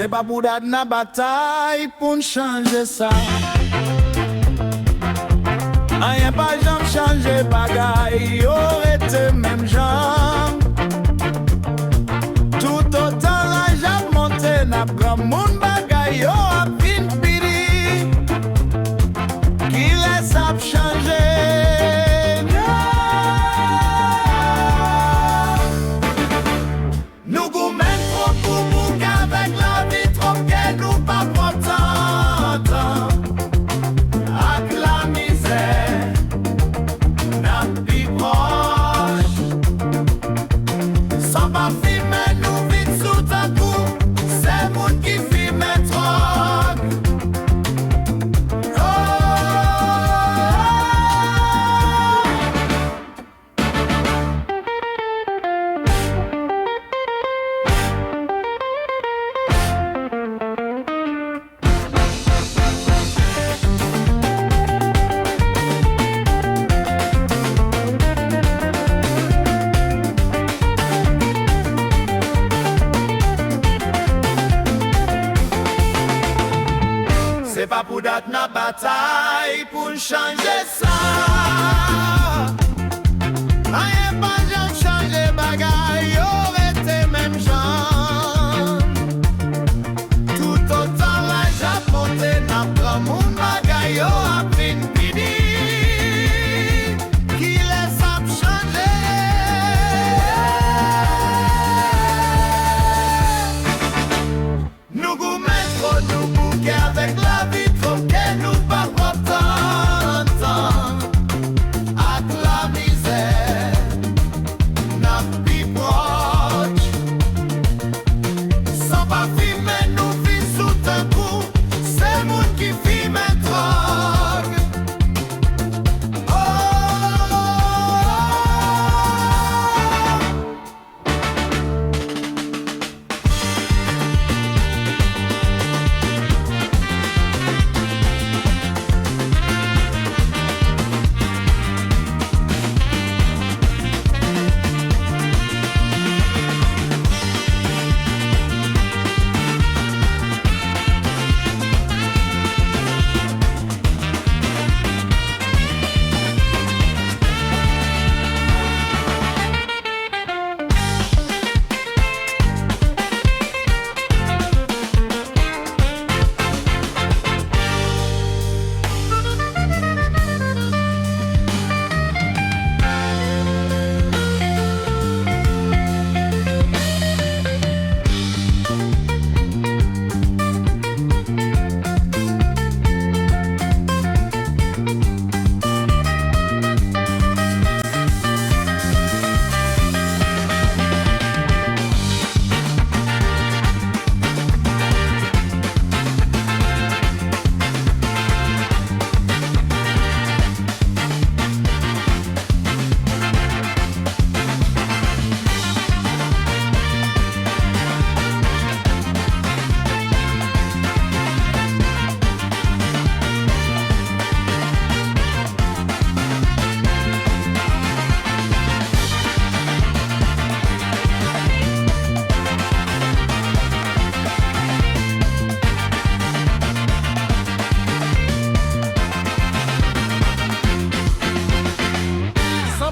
C'est pas pour d'être dans la bataille pour changer ça. Rien pas jamais changer bagaille, aurait été même genre. Tout autant la j'ai monté, n'a pas mon bagaille, oh a fin piri. Qui laisse à changer. Nous goumènes trop pour bouc avec la vie, trop que nous pas pourtant. Avec la misère, n'a plus proche. Sans pas filmer, nous vite sous ta coup. C'est moun qui filme trop. C'est pas pour d'être dans la bataille pour changer ça. Rien pas jamais changer bagaille, aurait été même genre. Tout autant la japonais n'a pas mon bagaille, oh a fin fini. Qui laisse à changer. Nous goumènes trop nous bouquets avec la vie. Nous pas pourtant, avec la misère, n'a plus proche. Sans pas filmer, nous vit sous un coup. C'est moun qui filme drogue.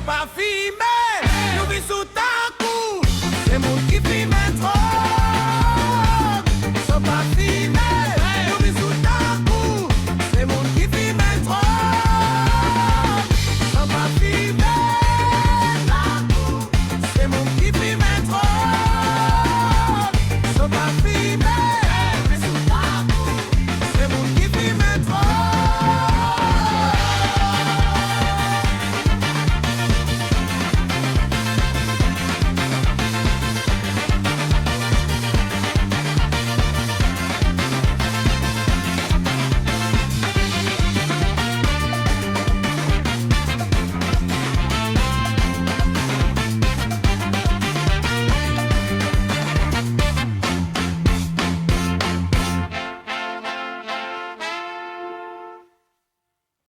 Pas filmer, nous vit sous ta